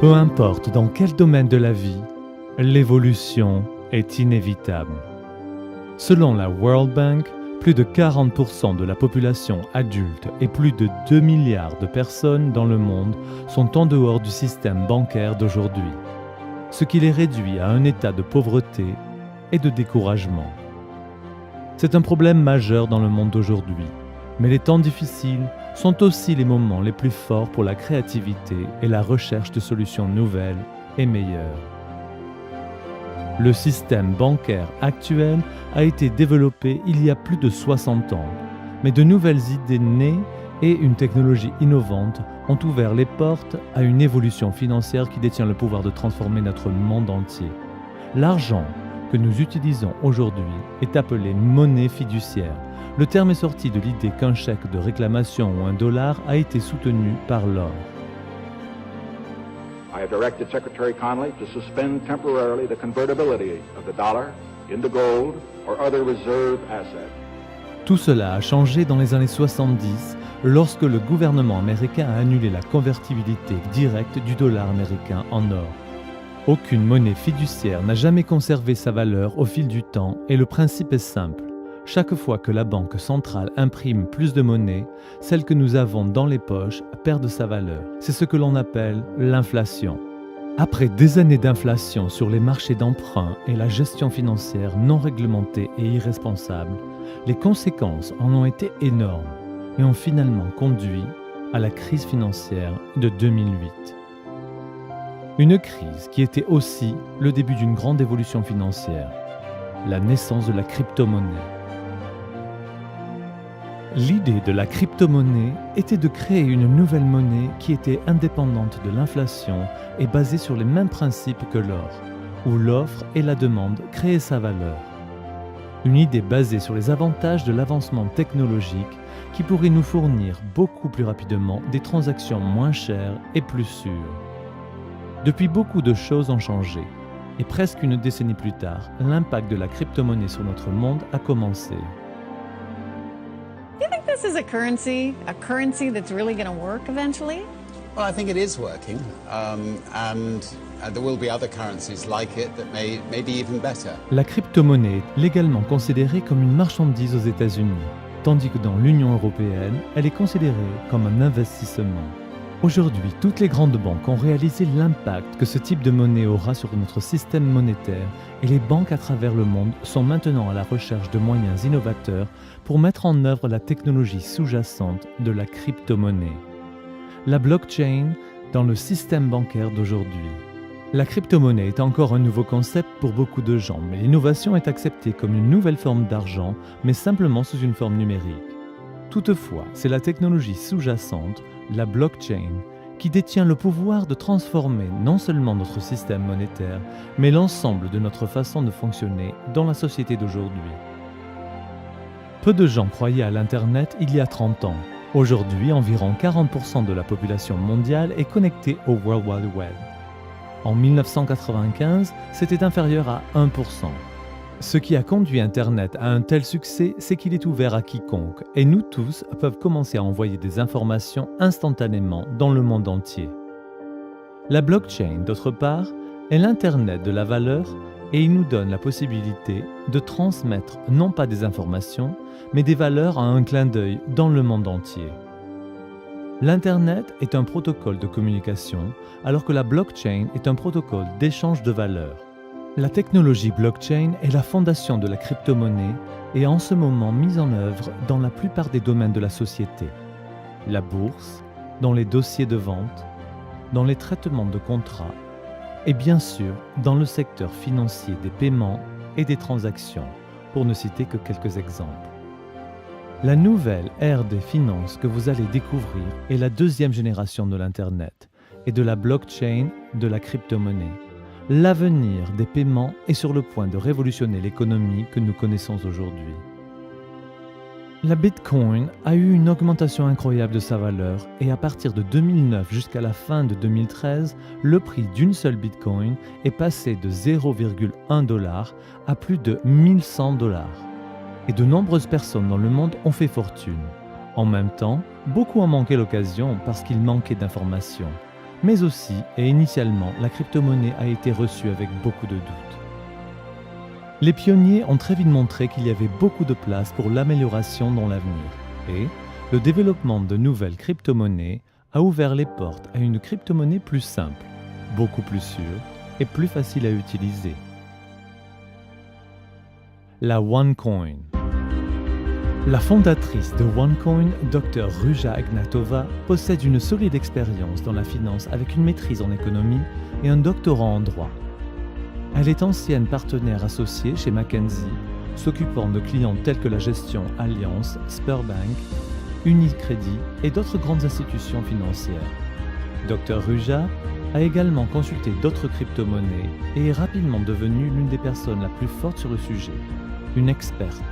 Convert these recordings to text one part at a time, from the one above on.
Peu importe dans quel domaine de la vie, l'évolution est inévitable. Selon la World Bank, plus de 40% de la population adulte et plus de 2 milliards de personnes dans le monde sont en dehors du système bancaire d'aujourd'hui, ce qui les réduit à un état de pauvreté et de découragement. C'est un problème majeur dans le monde d'aujourd'hui, mais les temps difficiles sont aussi les moments les plus forts pour la créativité et la recherche de solutions nouvelles et meilleures. Le système bancaire actuel a été développé il y a plus de 60 ans, mais de nouvelles idées nées et une technologie innovante ont ouvert les portes à une évolution financière qui détient le pouvoir de transformer notre monde entier. L'argent que nous utilisons aujourd'hui est appelé monnaie fiduciaire. Le terme est sorti de l'idée qu'un chèque de réclamation ou un dollar a été soutenu par l'or. I have directed Secretary Connally to suspend temporarily the convertibility of the dollar into gold or other reserve assets. Tout cela a changé dans les années 70 lorsque le gouvernement américain a annulé la convertibilité directe du dollar américain en or. Aucune monnaie fiduciaire n'a jamais conservé sa valeur au fil du temps et le principe est simple. Chaque fois que la banque centrale imprime plus de monnaie, celle que nous avons dans les poches perd de sa valeur. C'est ce que l'on appelle l'inflation. Après des années d'inflation sur les marchés d'emprunt et la gestion financière non réglementée et irresponsable, les conséquences en ont été énormes et ont finalement conduit à la crise financière de 2008. Une crise qui était aussi le début d'une grande évolution financière, la naissance de la crypto-monnaie. L'idée de la crypto-monnaie était de créer une nouvelle monnaie qui était indépendante de l'inflation et basée sur les mêmes principes que l'or, où l'offre et la demande créaient sa valeur. Une idée basée sur les avantages de l'avancement technologique qui pourrait nous fournir beaucoup plus rapidement des transactions moins chères et plus sûres. Depuis, beaucoup de choses ont changé, et presque une décennie plus tard, l'impact de la crypto-monnaie sur notre monde a commencé. Do you think this is a currency that's really going to work eventually? Well, I think it is working, and there will be other currencies like it that may be even better. La crypto-monnaie est légalement considérée comme une marchandise aux États-Unis, tandis que dans l'Union européenne, elle est considérée comme un investissement. Aujourd'hui, toutes les grandes banques ont réalisé l'impact que ce type de monnaie aura sur notre système monétaire et les banques à travers le monde sont maintenant à la recherche de moyens innovateurs pour mettre en œuvre la technologie sous-jacente de la crypto-monnaie. La blockchain dans le système bancaire d'aujourd'hui. La crypto-monnaie est encore un nouveau concept pour beaucoup de gens, mais l'innovation est acceptée comme une nouvelle forme d'argent, mais simplement sous une forme numérique. Toutefois, c'est la technologie sous-jacente, la blockchain, qui détient le pouvoir de transformer non seulement notre système monétaire, mais l'ensemble de notre façon de fonctionner dans la société d'aujourd'hui. Peu de gens croyaient à l'Internet il y a 30 ans. Aujourd'hui, environ 40% de la population mondiale est connectée au World Wide Web. En 1995, c'était inférieur à 1%. Ce qui a conduit Internet à un tel succès, c'est qu'il est ouvert à quiconque, et nous tous peuvent commencer à envoyer des informations instantanément dans le monde entier. La blockchain, d'autre part, est l'Internet de la valeur et il nous donne la possibilité de transmettre non pas des informations, mais des valeurs à un clin d'œil dans le monde entier. L'Internet est un protocole de communication, alors que la blockchain est un protocole d'échange de valeurs. La technologie blockchain est la fondation de la crypto-monnaie et en ce moment mise en œuvre dans la plupart des domaines de la société. La bourse, dans les dossiers de vente, dans les traitements de contrats et bien sûr dans le secteur financier des paiements et des transactions, pour ne citer que quelques exemples. La nouvelle ère des finances que vous allez découvrir est la deuxième génération de l'Internet et de la blockchain de la crypto-monnaie. L'avenir des paiements est sur le point de révolutionner l'économie que nous connaissons aujourd'hui. La Bitcoin a eu une augmentation incroyable de sa valeur et à partir de 2009 jusqu'à la fin de 2013, le prix d'une seule Bitcoin est passé de 0,1 $ à plus de 1100 $. Et de nombreuses personnes dans le monde ont fait fortune. En même temps, beaucoup ont manqué l'occasion parce qu'ils manquaient d'informations. Mais aussi, et initialement, la crypto-monnaie a été reçue avec beaucoup de doutes. Les pionniers ont très vite montré qu'il y avait beaucoup de place pour l'amélioration dans l'avenir. Et le développement de nouvelles crypto-monnaies a ouvert les portes à une crypto-monnaie plus simple, beaucoup plus sûre et plus facile à utiliser. La OneCoin. La fondatrice de OneCoin, Dr Ruja Ignatova, possède une solide expérience dans la finance avec une maîtrise en économie et un doctorat en droit. Elle est ancienne partenaire associée chez McKinsey, s'occupant de clients tels que la gestion Allianz, Sberbank, Unicredit et d'autres grandes institutions financières. Dr Ruja a également consulté d'autres crypto-monnaies et est rapidement devenue l'une des personnes la plus forte sur le sujet, une experte.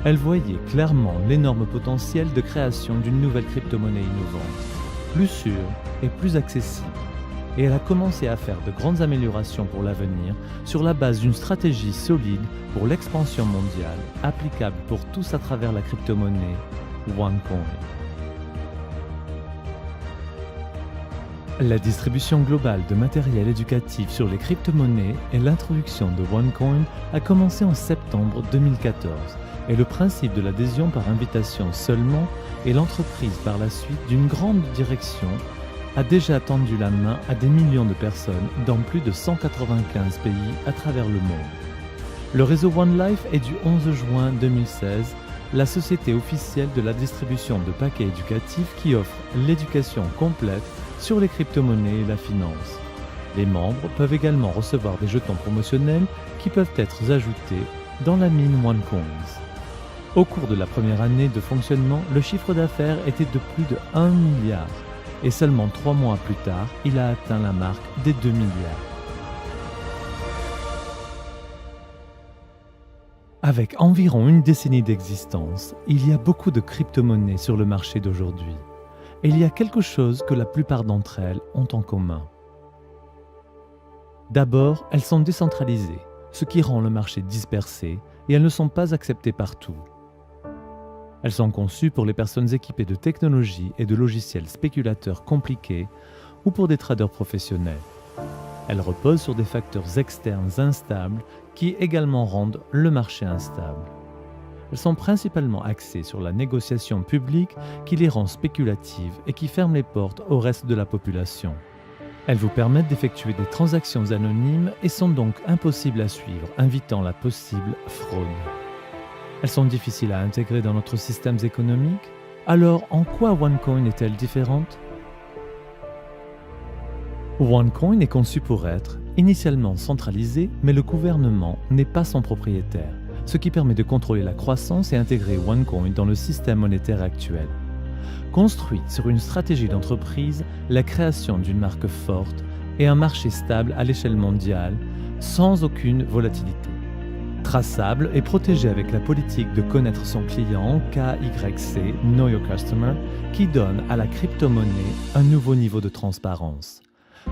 Elle voyait clairement l'énorme potentiel de création d'une nouvelle crypto-monnaie innovante, plus sûre et plus accessible. Et elle a commencé à faire de grandes améliorations pour l'avenir sur la base d'une stratégie solide pour l'expansion mondiale, applicable pour tous à travers la crypto-monnaie OneCoin. La distribution globale de matériel éducatif sur les crypto-monnaies et l'introduction de OneCoin a commencé en septembre 2014 et le principe de l'adhésion par invitation seulement et l'entreprise par la suite d'une grande direction a déjà tendu la main à des millions de personnes dans plus de 195 pays à travers le monde. Le réseau OneLife est du 11 juin 2016 la société officielle de la distribution de paquets éducatifs qui offre l'éducation complète sur les crypto-monnaies et la finance. Les membres peuvent également recevoir des jetons promotionnels qui peuvent être ajoutés dans la mine OneCoins. Au cours de la première année de fonctionnement, le chiffre d'affaires était de plus de 1 milliard et seulement 3 mois plus tard, il a atteint la marque des 2 milliards. Avec environ une décennie d'existence, il y a beaucoup de crypto-monnaies sur le marché d'aujourd'hui. Et il y a quelque chose que la plupart d'entre elles ont en commun. D'abord, elles sont décentralisées, ce qui rend le marché dispersé et elles ne sont pas acceptées partout. Elles sont conçues pour les personnes équipées de technologies et de logiciels spéculateurs compliqués ou pour des traders professionnels. Elles reposent sur des facteurs externes instables qui également rendent le marché instable. Elles sont principalement axées sur la négociation publique qui les rend spéculatives et qui ferme les portes au reste de la population. Elles vous permettent d'effectuer des transactions anonymes et sont donc impossibles à suivre, invitant la possible fraude. Elles sont difficiles à intégrer dans notre système économique. Alors, en quoi OneCoin est-elle différente ? OneCoin est conçu pour être initialement centralisé, mais le gouvernement n'est pas son propriétaire, ce qui permet de contrôler la croissance et intégrer OneCoin dans le système monétaire actuel. Construite sur une stratégie d'entreprise, la création d'une marque forte et un marché stable à l'échelle mondiale, sans aucune volatilité. Traçable et protégé avec la politique de connaître son client, KYC, Know Your Customer, qui donne à la crypto-monnaie un nouveau niveau de transparence.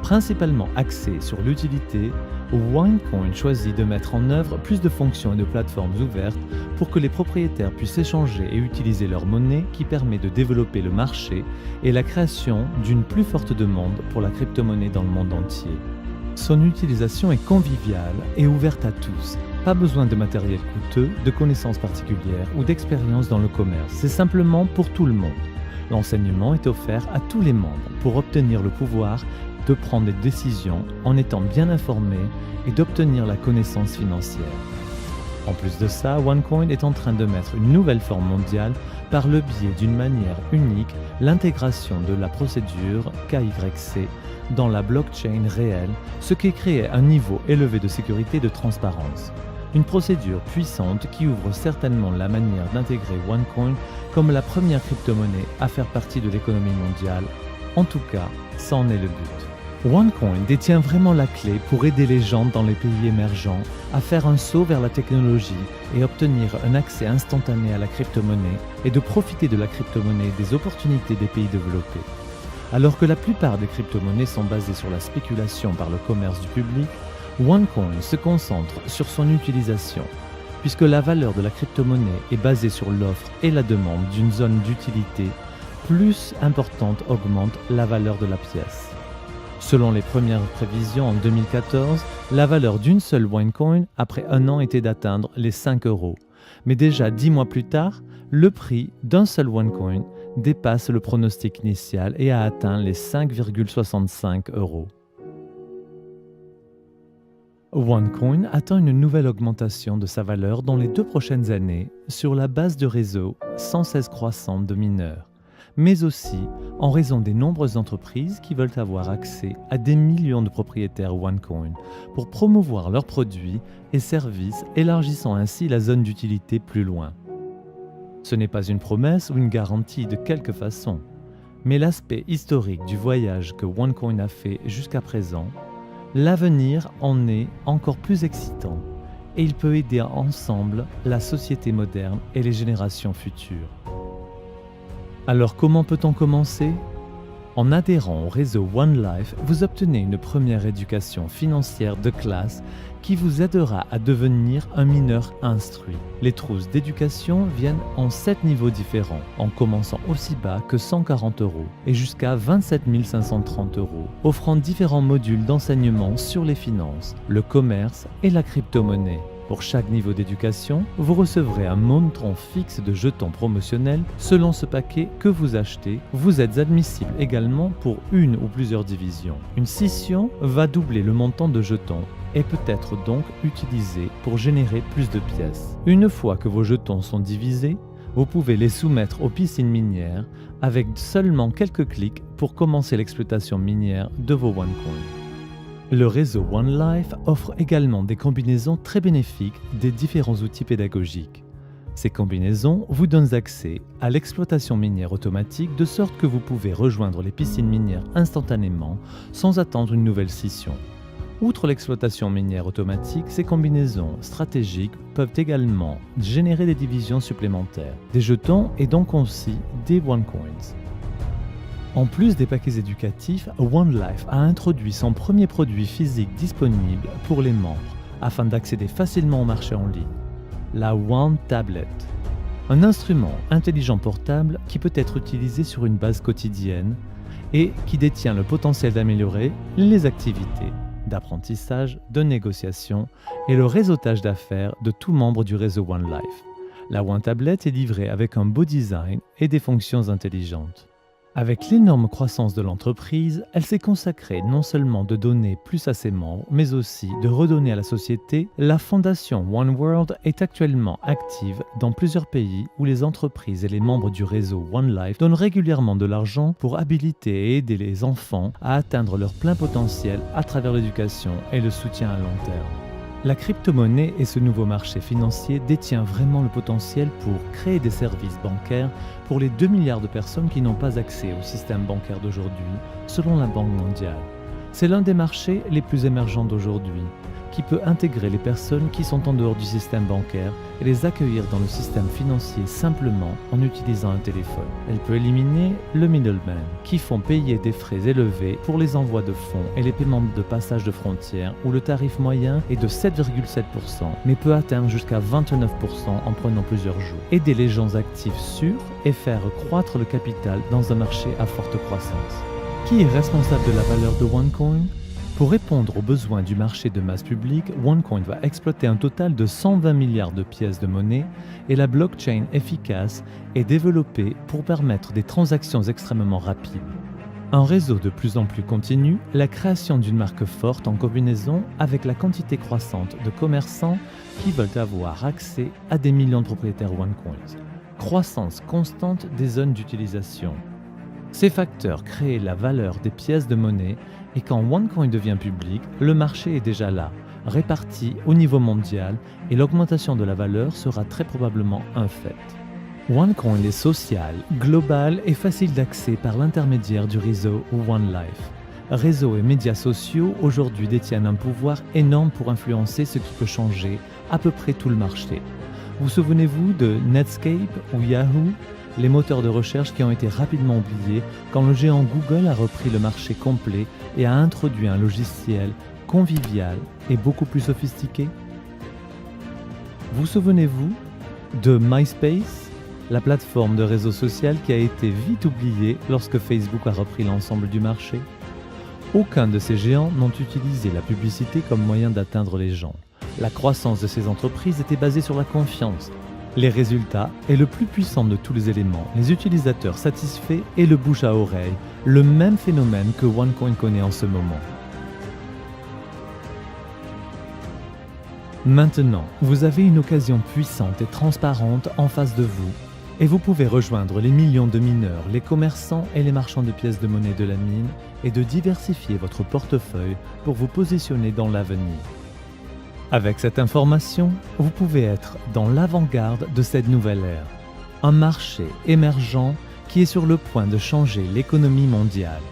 Principalement axé sur l'utilité, OneCoin choisit de mettre en œuvre plus de fonctions et de plateformes ouvertes pour que les propriétaires puissent échanger et utiliser leur monnaie qui permet de développer le marché et la création d'une plus forte demande pour la crypto-monnaie dans le monde entier. Son utilisation est conviviale et ouverte à tous. Pas besoin de matériel coûteux, de connaissances particulières ou d'expérience dans le commerce. C'est simplement pour tout le monde. L'enseignement est offert à tous les membres pour obtenir le pouvoir de prendre des décisions en étant bien informés et d'obtenir la connaissance financière. En plus de ça, OneCoin est en train de mettre une nouvelle forme mondiale par le biais d'une manière unique, l'intégration de la procédure KYC dans la blockchain réelle, ce qui crée un niveau élevé de sécurité et de transparence. Une procédure puissante qui ouvre certainement la manière d'intégrer OneCoin comme la première crypto-monnaie à faire partie de l'économie mondiale. En tout cas, ça en est le but. OneCoin détient vraiment la clé pour aider les gens dans les pays émergents à faire un saut vers la technologie et obtenir un accès instantané à la crypto-monnaie et de profiter de la crypto-monnaie et des opportunités des pays développés. Alors que la plupart des crypto-monnaies sont basées sur la spéculation par le commerce du public, OneCoin se concentre sur son utilisation, puisque la valeur de la crypto-monnaie est basée sur l'offre et la demande d'une zone d'utilité plus importante augmente la valeur de la pièce. Selon les premières prévisions en 2014, la valeur d'une seule OneCoin après un an était d'atteindre les 5 euros. Mais déjà 10 mois plus tard, le prix d'un seul OneCoin dépasse le pronostic initial et a atteint les 5,65 euros. OneCoin attend une nouvelle augmentation de sa valeur dans les 2 prochaines années sur la base de réseaux sans cesse croissant de mineurs, mais aussi en raison des nombreuses entreprises qui veulent avoir accès à des millions de propriétaires OneCoin pour promouvoir leurs produits et services, élargissant ainsi la zone d'utilité plus loin. Ce n'est pas une promesse ou une garantie de quelque façon, mais l'aspect historique du voyage que OneCoin a fait jusqu'à présent. L'avenir en est encore plus excitant et il peut aider ensemble la société moderne et les générations futures. Alors comment peut-on commencer ? En adhérant au réseau One Life, vous obtenez une première éducation financière de classe qui vous aidera à devenir un mineur instruit. Les trousses d'éducation viennent en 7 niveaux différents, en commençant aussi bas que 140 euros et jusqu'à 27 530 euros, offrant différents modules d'enseignement sur les finances, le commerce et la crypto-monnaie. Pour chaque niveau d'éducation, vous recevrez un montant fixe de jetons promotionnels selon ce paquet que vous achetez. Vous êtes admissible également pour une ou plusieurs divisions. Une scission va doubler le montant de jetons et peut être donc utilisée pour générer plus de pièces. Une fois que vos jetons sont divisés, vous pouvez les soumettre aux piscines minières avec seulement quelques clics pour commencer l'exploitation minière de vos OneCoin. Le réseau One Life offre également des combinaisons très bénéfiques des différents outils pédagogiques. Ces combinaisons vous donnent accès à l'exploitation minière automatique de sorte que vous pouvez rejoindre les piscines minières instantanément sans attendre une nouvelle scission. Outre l'exploitation minière automatique, ces combinaisons stratégiques peuvent également générer des divisions supplémentaires, des jetons et donc aussi des OneCoins. En plus des paquets éducatifs, One Life a introduit son premier produit physique disponible pour les membres afin d'accéder facilement au marché en ligne, la One Tablet. Un instrument intelligent portable qui peut être utilisé sur une base quotidienne et qui détient le potentiel d'améliorer les activités d'apprentissage, de négociation et le réseautage d'affaires de tout membre du réseau One Life. La One Tablet est livrée avec un beau design et des fonctions intelligentes. Avec l'énorme croissance de l'entreprise, elle s'est consacrée non seulement de donner plus à ses membres, mais aussi de redonner à la société. La fondation One World est actuellement active dans plusieurs pays où les entreprises et les membres du réseau One Life donnent régulièrement de l'argent pour habiliter et aider les enfants à atteindre leur plein potentiel à travers l'éducation et le soutien à long terme. La crypto-monnaie et ce nouveau marché financier détient vraiment le potentiel pour créer des services bancaires pour les 2 milliards de personnes qui n'ont pas accès au système bancaire d'aujourd'hui, selon la Banque mondiale. C'est l'un des marchés les plus émergents d'aujourd'hui, qui peut intégrer les personnes qui sont en dehors du système bancaire et les accueillir dans le système financier simplement en utilisant un téléphone. Elle peut éliminer le middleman, qui font payer des frais élevés pour les envois de fonds et les paiements de passage de frontières, où le tarif moyen est de 7,7%, mais peut atteindre jusqu'à 29% en prenant plusieurs jours. Aider les gens actifs sûrs et faire croître le capital dans un marché à forte croissance. Qui est responsable de la valeur de OneCoin ? Pour répondre aux besoins du marché de masse publique, OneCoin va exploiter un total de 120 milliards de pièces de monnaie et la blockchain efficace est développée pour permettre des transactions extrêmement rapides. Un réseau de plus en plus continu, la création d'une marque forte en combinaison avec la quantité croissante de commerçants qui veulent avoir accès à des millions de propriétaires OneCoin. Croissance constante des zones d'utilisation. Ces facteurs créent la valeur des pièces de monnaie et quand OneCoin devient public, le marché est déjà là, réparti au niveau mondial et l'augmentation de la valeur sera très probablement un fait. OneCoin est social, global et facile d'accès par l'intermédiaire du réseau One Life. Réseaux et médias sociaux aujourd'hui détiennent un pouvoir énorme pour influencer ce qui peut changer à peu près tout le marché. Vous souvenez-vous de Netscape ou Yahoo ? Les moteurs de recherche qui ont été rapidement oubliés quand le géant Google a repris le marché complet et a introduit un logiciel convivial et beaucoup plus sophistiqué. Vous souvenez-vous de MySpace, la plateforme de réseau social qui a été vite oubliée lorsque Facebook a repris l'ensemble du marché ? Aucun de ces géants n'ont utilisé la publicité comme moyen d'atteindre les gens. La croissance de ces entreprises était basée sur la confiance. Les résultats est le plus puissant de tous les éléments, les utilisateurs satisfaits et le bouche à oreille, le même phénomène que OneCoin connaît en ce moment. Maintenant, vous avez une occasion puissante et transparente en face de vous et vous pouvez rejoindre les millions de mineurs, les commerçants et les marchands de pièces de monnaie de la mine et de diversifier votre portefeuille pour vous positionner dans l'avenir. Avec cette information, vous pouvez être dans l'avant-garde de cette nouvelle ère, un marché émergent qui est sur le point de changer l'économie mondiale.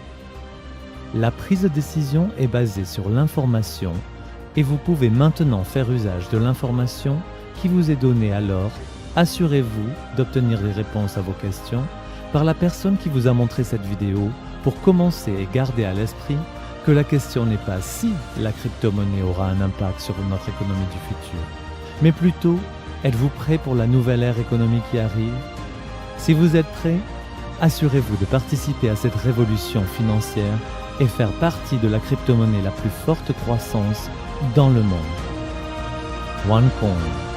La prise de décision est basée sur l'information et vous pouvez maintenant faire usage de l'information qui vous est donnée, alors assurez-vous d'obtenir des réponses à vos questions par la personne qui vous a montré cette vidéo pour commencer et garder à l'esprit que la question n'est pas si la crypto-monnaie aura un impact sur notre économie du futur, mais plutôt, êtes-vous prêt pour la nouvelle ère économique qui arrive? Si vous êtes prêt, assurez-vous de participer à cette révolution financière et faire partie de la crypto-monnaie la plus forte croissance dans le monde. OneCoin.